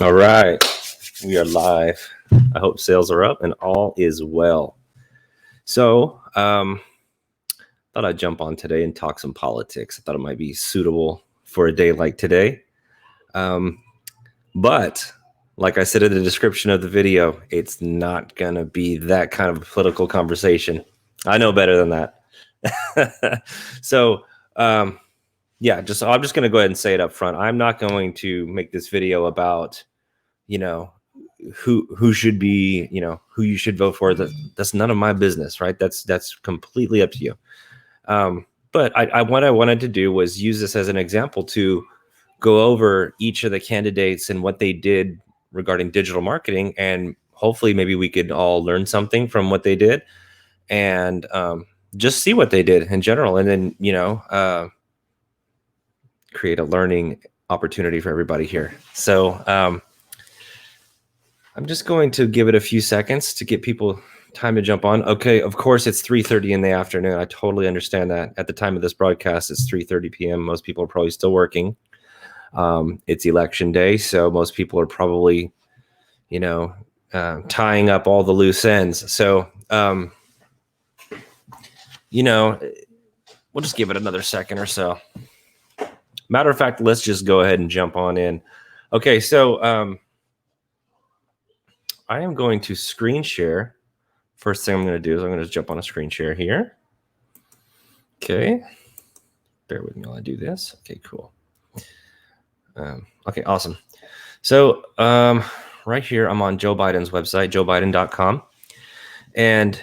All right, we are live. I hope sales are up and all is well. So, thought I'd jump on today and talk some politics. I thought it might be suitable for a day like today. But like I said in the description of the video, it's not gonna be that kind of a political conversation. I know better than that. So, yeah, I'm just gonna go ahead and say it up front. I'm not going to make this video about who should be, who you should vote for. That's none of my business, right? That's completely up to you. But what I wanted to do was use this as an example to go over each of the candidates and what they did regarding digital marketing, and hopefully maybe we could all learn something from what they did, and just see what they did in general, and then create a learning opportunity for everybody here. So I'm just going to give it a few seconds to get people time to jump on. Okay, of course, it's 3:30 in the afternoon. I totally understand that. At the time of this broadcast, it's 3:30 p.m. Most people are probably still working. It's election day, so most people are probably, tying up all the loose ends. So, we'll just give it another second or so. Matter of fact, let's just go ahead and jump on in. Okay, so I am going to screen share. First thing I'm going to do is I'm going to jump on a screen share here. Okay. Bear with me while I do this. Okay, cool. Okay, awesome. So right here, I'm on Joe Biden's website, joebiden.com. And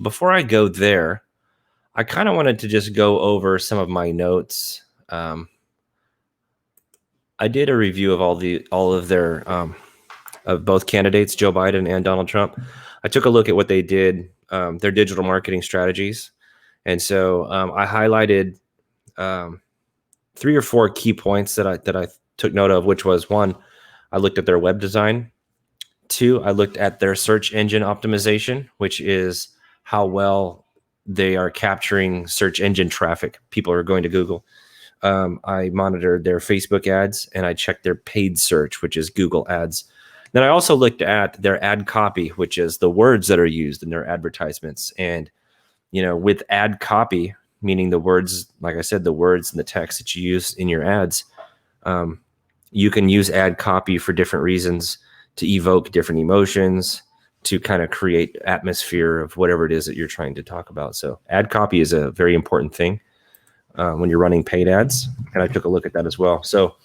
before I go there, I kind of wanted to just go over some of my notes. I did a review of all of their of both candidates, Joe Biden and Donald Trump. I took a look at what they did, their digital marketing strategies. And so I highlighted 3 or 4 key points that I took note of, which was: 1, I looked at their web design. 2, I looked at their search engine optimization, which is how well they are capturing search engine traffic. People are going to Google. I monitored their Facebook ads, and I checked their paid search, which is Google ads. Then I also looked at their ad copy, which is the words that are used in their advertisements. And, with ad copy, meaning the words, like I said, the words and the text that you use in your ads, you can use ad copy for different reasons, to evoke different emotions, to kind of create atmosphere of whatever it is that you're trying to talk about. So ad copy is a very important thing when you're running paid ads. And I took a look at that as well. So,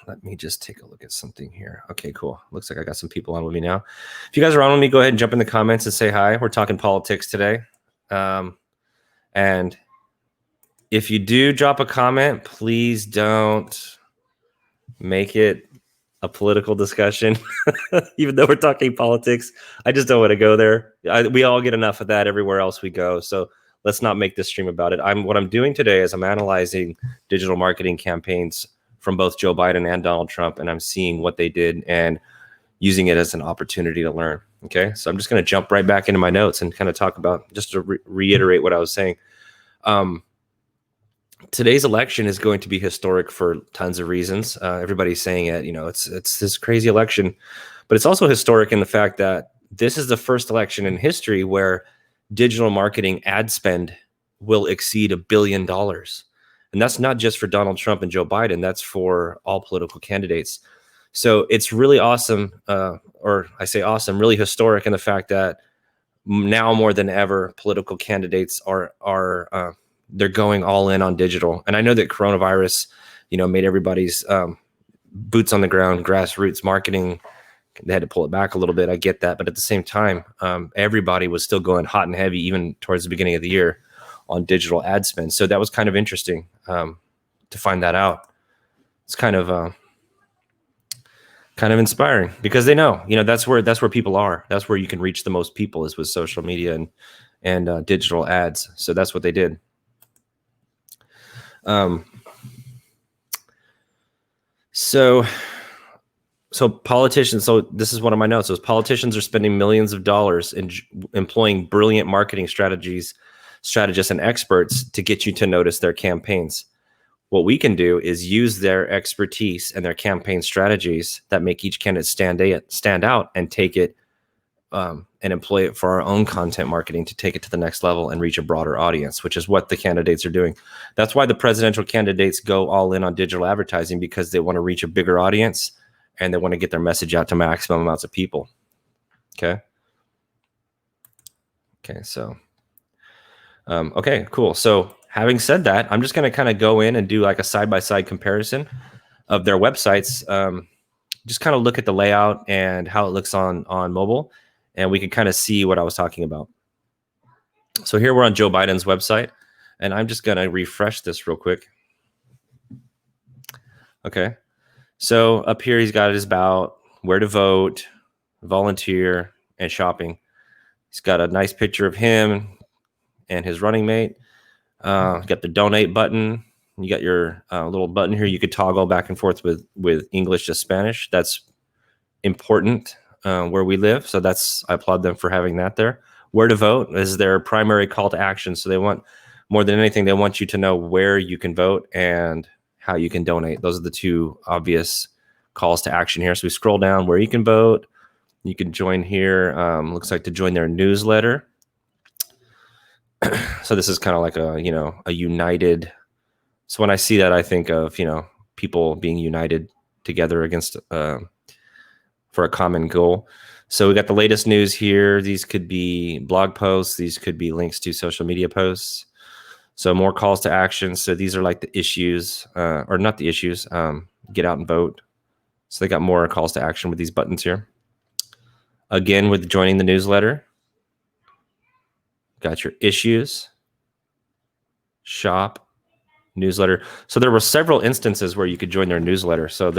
let me just take a look at something here. Okay, cool. Looks like I got some people on with me now. If you guys are on with me, go ahead and jump in the comments and say hi. We're talking politics today. And if you do drop a comment, please don't make it a political discussion, even though we're talking politics. I just don't want to go there. We all get enough of that everywhere else we go. So let's not make this stream about it. What I'm doing today is I'm analyzing digital marketing campaigns from both Joe Biden and Donald Trump, and I'm seeing what they did and using it as an opportunity to learn. Okay, so I'm just going to jump right back into my notes and kind of talk about, just to reiterate what I was saying. Today's election is going to be historic for tons of reasons. Everybody's saying it, it's this crazy election, but it's also historic in the fact that this is the first election in history where digital marketing ad spend will exceed $1 billion. And that's not just for Donald Trump and Joe Biden. That's for all political candidates. So it's really awesome, or I say awesome, really historic in the fact that now more than ever, political candidates are they're going all in on digital. And I know that coronavirus, made everybody's boots on the ground, grassroots marketing, they had to pull it back a little bit. I get that. But at the same time, everybody was still going hot and heavy, even towards the beginning of the year, on digital ad spend. So that was kind of interesting to find that out. It's kind of inspiring, because they know, that's where people are. That's where you can reach the most people, is with social media and digital ads. So that's what they did. So politicians. So this is one of my notes. So politicians are spending millions of dollars in employing brilliant marketing strategists and experts to get you to notice their campaigns. What we can do is use their expertise and their campaign strategies that make each candidate stand out and take it and employ it for our own content marketing to take it to the next level and reach a broader audience, which is what the candidates are doing. That's why the presidential candidates go all in on digital advertising, because they want to reach a bigger audience and they want to get their message out to maximum amounts of people. Okay. Okay. So, okay, cool. So having said that, I'm just going to kind of go in and do like a side-by-side comparison of their websites. Just kind of look at the layout and how it looks on mobile, and we can kind of see what I was talking about. So here we're on Joe Biden's website, and I'm just going to refresh this real quick. Okay. So up here, he's got his about, where to vote, volunteer, and shopping. He's got a nice picture of him and his running mate. You got the donate button. You got your little button here. You could toggle back and forth with English to Spanish. That's important where we live. So I applaud them for having that there. Where to vote is their primary call to action. So they want, more than anything, they want you to know where you can vote and how you can donate. Those are the two obvious calls to action here. So we scroll down where you can vote. You can join here. Looks like to join their newsletter. So this is kind of like a united. So when I see that, I think of, people being united together against for a common goal. So we got the latest news here. These could be blog posts. These could be links to social media posts. So more calls to action. So these are like the issues, or not the issues, get out and vote. So they got more calls to action with these buttons here. Again, with joining the newsletter, got your issues, shop, newsletter. So there were several instances where you could join their newsletter. So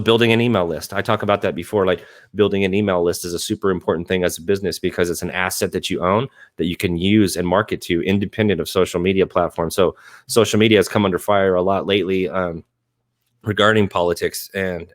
building an email list. I talk about that before, like building an email list is a super important thing as a business, because it's an asset that you own that you can use and market to independent of social media platforms. So social media has come under fire a lot lately regarding politics, and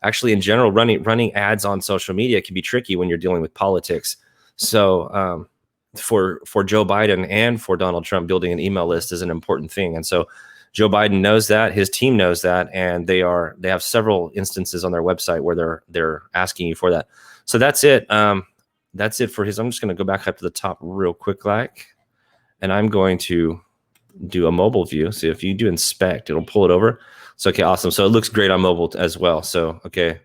actually in general, running ads on social media can be tricky when you're dealing with politics. So for Joe Biden and for Donald Trump, building an email list is an important thing. And so Joe Biden knows that, his team knows that, and they have several instances on their website where they're asking you for that. So that's it. That's it for his. I'm just going to go back up to the top real quick, and I'm going to do a mobile view. So if you do inspect, it'll pull it over. So, okay, awesome. So it looks great on mobile as well. So, okay,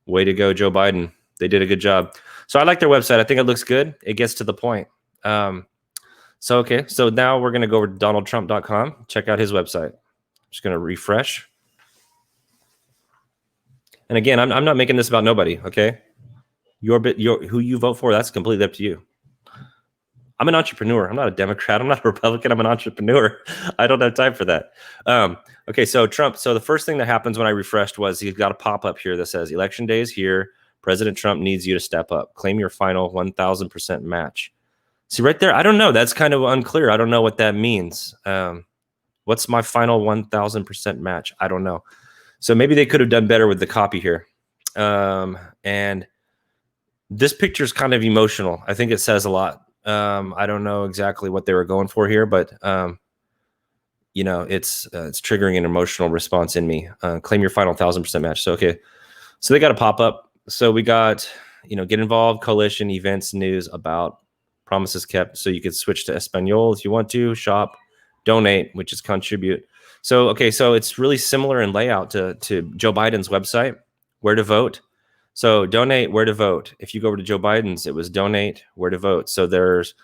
way to go, Joe Biden. They did a good job. So I like their website. I think it looks good. It gets to the point. Okay. So now we're going to go over to DonaldTrump.com. Check out his website. Just going to refresh. And again, I'm not making this about nobody. Okay. Who you vote for, that's completely up to you. I'm an entrepreneur. I'm not a Democrat. I'm not a Republican. I'm an entrepreneur. I don't have time for that. Okay. So Trump. So the first thing that happens when I refreshed was he's got a pop-up here that says election day is here. President Trump needs you to step up. Claim your final 1,000% match. See right there? I don't know. That's kind of unclear. I don't know what that means. What's my final 1,000% match? I don't know. So maybe they could have done better with the copy here. And this picture is kind of emotional. I think it says a lot. I don't know exactly what they were going for here, but it's triggering an emotional response in me. Claim your final 1,000% match. So okay. So they got a pop-up. So we got, get involved, coalition, events, news, about, promises kept. So you could switch to Espanol if you want to, shop, donate, which is contribute. So, okay, so it's really similar in layout to Joe Biden's website, where to vote. So donate, where to vote. If you go over to Joe Biden's, it was donate, where to vote. So there's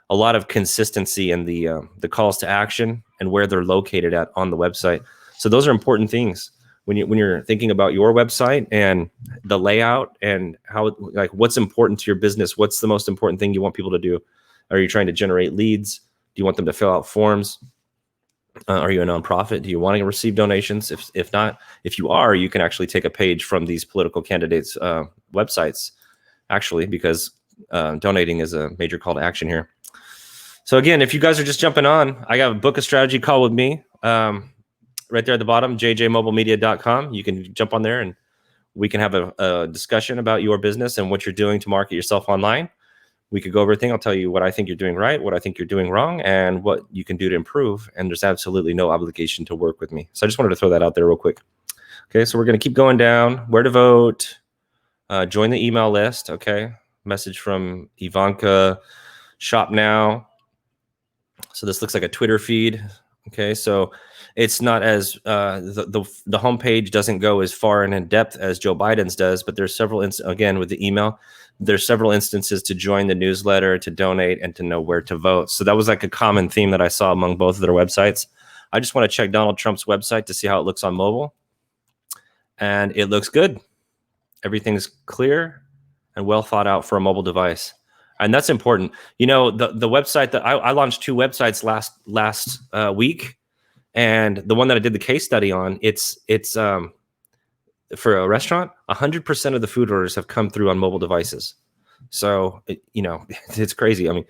a lot of consistency in the calls to action and where they're located at on the website. So those are important things when you're thinking about your website and the layout and how, like, what's important to your business. What's the most important thing you want people to do? Are you trying to generate leads? Do you want them to fill out forms? Are you a nonprofit? Do you want to receive donations? If not, if you are, you can actually take a page from these political candidates' websites, actually, because donating is a major call to action here. So again, if you guys are just jumping on, I got a book a strategy call with me right there at the bottom, jjmobilemedia.com. You can jump on there and we can have a discussion about your business and what you're doing to market yourself online. We could go over everything. I'll tell you what I think you're doing right, what I think you're doing wrong, and what you can do to improve. And there's absolutely no obligation to work with me. So I just wanted to throw that out there real quick. Okay, so we're going to keep going down. Where to vote? Join the email list. Okay, message from Ivanka. Shop now. So this looks like a Twitter feed. Okay, so it's not as the homepage doesn't go as far and in depth as Joe Biden's does, but there's several again with the email. There's several instances to join the newsletter, to donate, and to know where to vote. So that was like a common theme that I saw among both of their websites. I just want to check Donald Trump's website to see how it looks on mobile, and it looks good. Everything's clear and well thought out for a mobile device. And that's important. You know, the website that I launched 2 websites last week, and the one that I did the case study on, it's for a restaurant, 100% of the food orders have come through on mobile devices. So, it's crazy. I mean,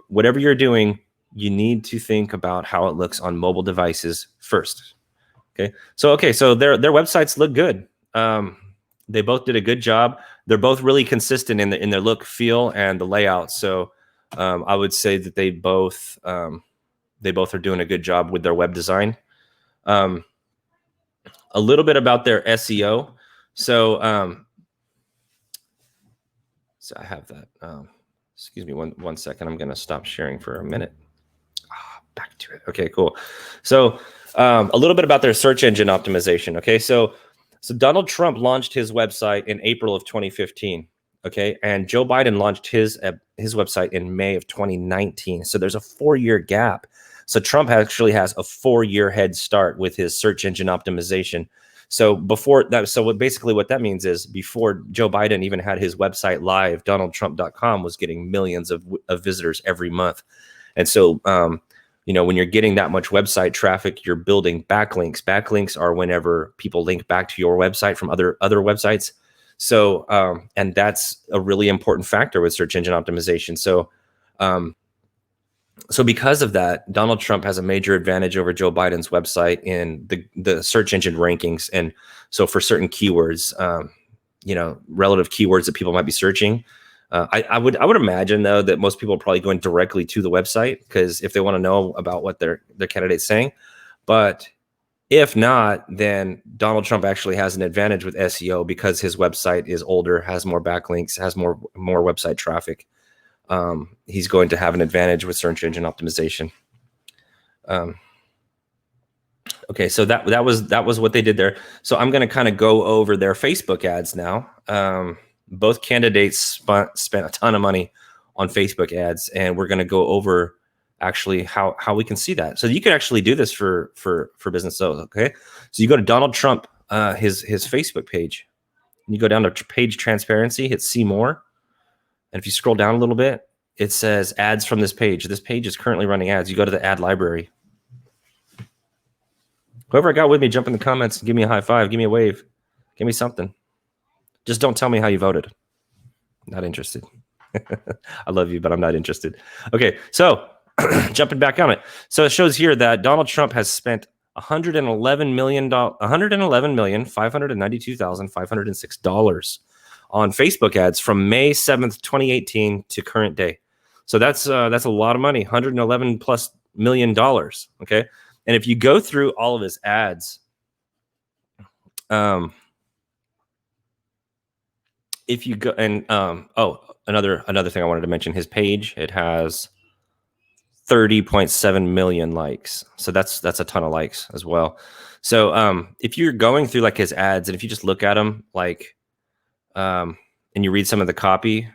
whatever you're doing, you need to think about how it looks on mobile devices first. Okay. So their websites look good. They both did a good job. They're both really consistent in their look, feel, and the layout. So I would say that they both are doing a good job with their web design. A little bit about their SEO. So I have that. Excuse me one second. I'm going to stop sharing for a minute. Back to it. Okay, cool. So a little bit about their search engine optimization. Okay, so Donald Trump launched his website in April of 2015. Okay, and Joe Biden launched his website in May of 2019. So there's a 4-year gap. So Trump actually has a 4-year head start with his search engine optimization. So before that, what that means is before Joe Biden even had his website live, DonaldTrump.com was getting millions of visitors every month. And so, when you're getting that much website traffic, you're building backlinks. Backlinks are whenever people link back to your website from other websites. So, and that's a really important factor with search engine optimization. So because of that, Donald Trump has a major advantage over Joe Biden's website in the search engine rankings. And so for certain keywords, relative keywords that people might be searching, I would imagine though that most people are probably going directly to the website because if they want to know about what their candidate's saying. But if not, then Donald Trump actually has an advantage with SEO because his website is older, has more backlinks, has more website traffic. He's going to have an advantage with search engine optimization. Okay, so that was what they did there. So I'm going to kind of go over their Facebook ads now. Both candidates spent a ton of money on Facebook ads, and we're going to go over actually how we can see that. So you can actually do this for business. Okay, so you go to Donald Trump, his Facebook page, and you go down to page transparency, hit see more. And if you scroll down a little bit, it says ads from this page. This page is currently running ads. You go to the ad library. Whoever I got with me, jump in the comments and give me a high five. Give me a wave. Give me something. Just don't tell me how you voted. Not interested. I love you, but I'm not interested. Okay, so jumping back on it. So it shows here that Donald Trump has spent $111,592,506 on Facebook ads from May 7th, 2018 to current day. So that's a lot of money, $111+ million. Okay, and if you go through all of his ads, if you go and another thing I wanted to mention, his page, it has 30.7 million likes. So that's a ton of likes as well. So if you're going through like his ads and if you just look at them like and you read some of the copy,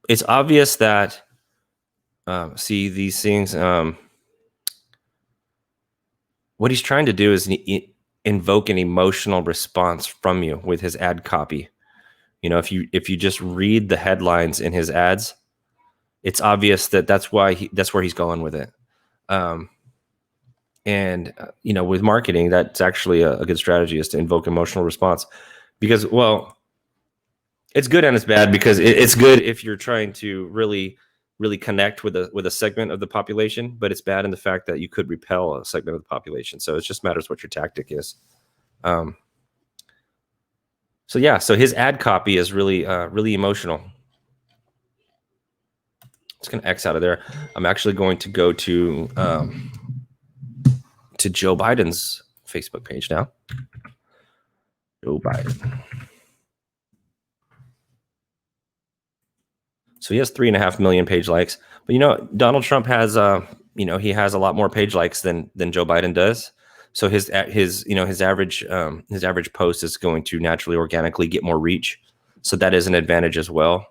it's obvious that see these things. What he's trying to do is invoke an emotional response from you with his ad copy. If you just read the headlines in his ads, it's obvious that that's where he's going with it. With marketing, that's actually a good strategy, is to invoke emotional response, because, well, it's good and it's bad, because it's good if you're trying to really, really connect with a segment of the population, but it's bad in the fact that you could repel a segment of the population. So it just matters what your tactic is. So his ad copy is really, really emotional. just going to X out of there. I'm actually going to go to Joe Biden's Facebook page now. Joe Biden. So he has 3.5 million page likes. But Donald Trump has he has a lot more page likes than Joe Biden does. So his average post is going to naturally organically get more reach. So that is an advantage as well.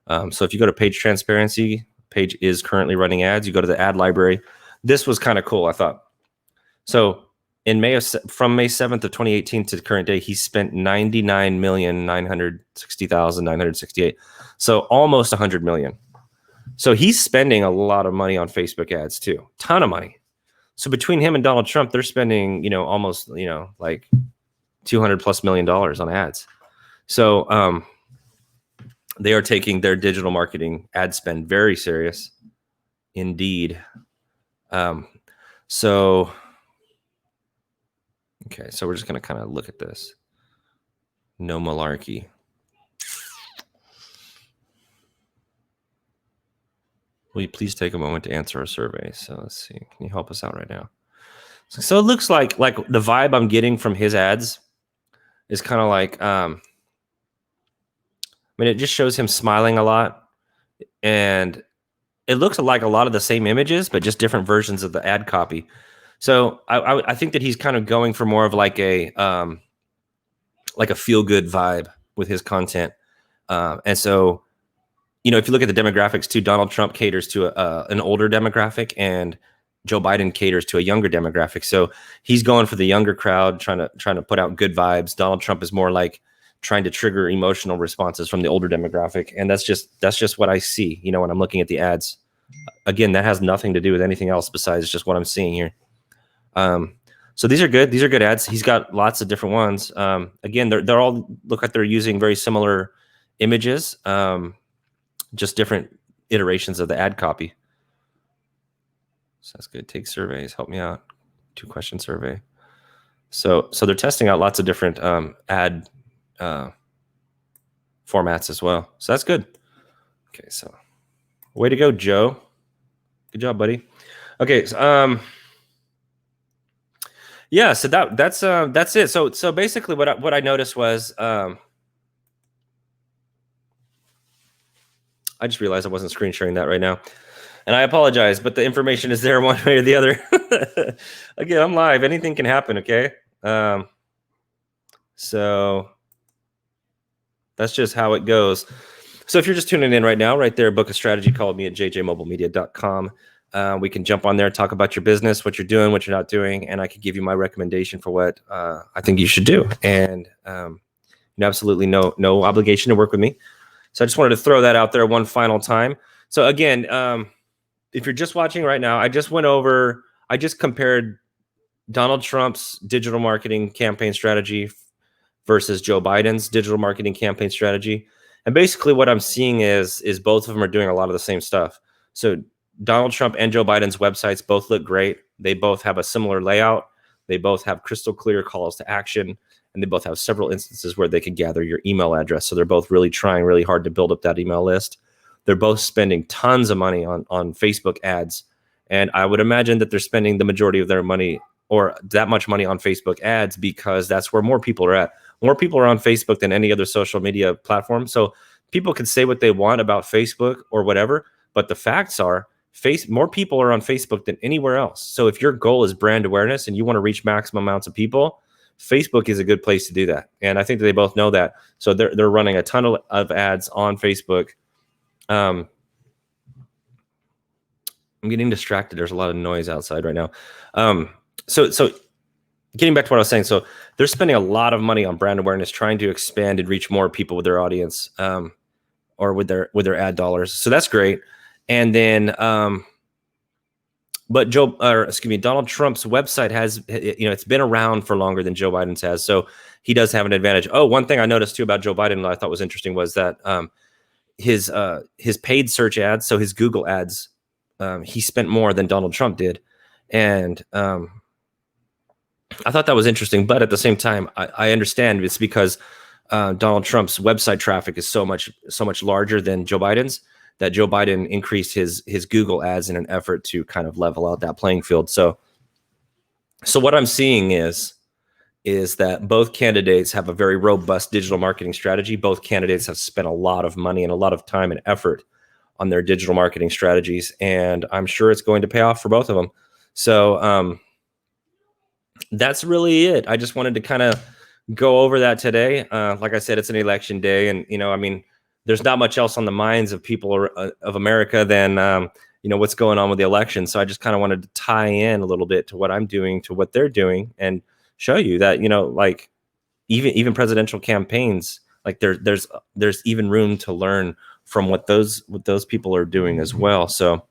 So if you go to page transparency, page is currently running ads. You go to the ad library. This was kind of cool, I thought. So in from May 7th of 2018 to the current day, he spent 99,960,968. So almost 100 million. So he's spending a lot of money on Facebook ads too. Ton of money. So between him and Donald Trump, they're spending, almost, like $200+ million on ads. So they are taking their digital marketing ad spend very serious indeed. So we're just going to kind of look at this. No malarkey. Will you please take a moment to answer our survey? So let's see. Can you help us out right now? So it looks like the vibe I'm getting from his ads is kind of like, it just shows him smiling a lot. And it looks like a lot of the same images, but just different versions of the ad copy. So I think that he's kind of going for more of like a feel good vibe with his content. And so, if you look at the demographics too, Donald Trump caters to an older demographic and Joe Biden caters to a younger demographic. So he's going for the younger crowd, trying to put out good vibes. Donald Trump is more like trying to trigger emotional responses from the older demographic. And that's just what I see, when I'm looking at the ads. Again, that has nothing to do with anything else besides just what I'm seeing here. So these are good. These are good ads. He's got lots of different ones. Again, they're all look like they're using very similar images, just different iterations of the ad copy. So that's good. Take surveys. Help me out. 2-question survey. So they're testing out lots of different ad formats as well. So that's good. Okay, so way to go, Joe. Good job, buddy. Okay, so, yeah, so that's it. So basically what I noticed was I just realized I wasn't screen sharing that right now. And I apologize, but the information is there one way or the other. Again, I'm live. Anything can happen, okay? So that's just how it goes. So if you're just tuning in right now, right there, book a strategy, call me at jjmobilemedia.com. We can jump on there, talk about your business, what you're doing, what you're not doing, and I can give you my recommendation for what I think you should do. And absolutely no obligation to work with me. So I just wanted to throw that out there one final time. So again, if you're just watching right now, I just compared Donald Trump's digital marketing campaign strategy versus Joe Biden's digital marketing campaign strategy. And basically what I'm seeing is both of them are doing a lot of the same stuff. So Donald Trump and Joe Biden's websites both look great. They both have a similar layout. They both have crystal clear calls to action. And they both have several instances where they can gather your email address. So they're both really trying really hard to build up that email list. They're both spending tons of money on Facebook ads. And I would imagine that they're spending the majority of their money or that much money on Facebook ads because that's where more people are at. More people are on Facebook than any other social media platform. So people can say what they want about Facebook or whatever, but the facts are more people are on Facebook than anywhere else. So if your goal is brand awareness and you want to reach maximum amounts of people, Facebook is a good place to do that. And I think that they both know that. So they're running a ton of ads on Facebook. I'm getting distracted. There's a lot of noise outside right now. So getting back to what I was saying, so they're spending a lot of money on brand awareness, trying to expand and reach more people with their audience, or with their ad dollars. So that's great. And then, but Donald Trump's website has, it's been around for longer than Joe Biden's has. So he does have an advantage. Oh, one thing I noticed too about Joe Biden that I thought was interesting was that his paid search ads, so his Google ads, he spent more than Donald Trump did. And I thought that was interesting. But at the same time, I understand it's because Donald Trump's website traffic is so much larger than Joe Biden's. that Joe Biden increased his Google ads in an effort to kind of level out that playing field. So what I'm seeing is that both candidates have a very robust digital marketing strategy. Both candidates have spent a lot of money and a lot of time and effort on their digital marketing strategies, and I'm sure it's going to pay off for both of them. So that's really it. I just wanted to kind of go over that today. Like I said, it's an election day, and I mean, there's not much else on the minds of people of America than what's going on with the election. So I just kind of wanted to tie in a little bit to what I'm doing to what they're doing, and show you that like even presidential campaigns, like there's even room to learn from what those people are doing as well. So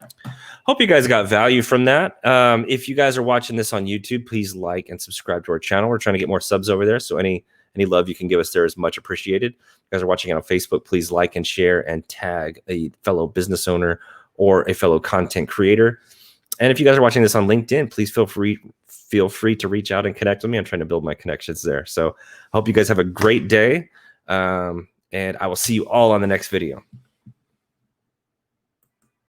hope you guys got value from that. If you guys are watching this on YouTube, please like and subscribe to our channel. We're trying to get more subs over there, so any love you can give us there is much appreciated. If you guys are watching it on Facebook, please like and share and tag a fellow business owner or a fellow content creator. And if you guys are watching this on LinkedIn, please feel free to reach out and connect with me. I'm trying to build my connections there. So I hope you guys have a great day, and I will see you all on the next video.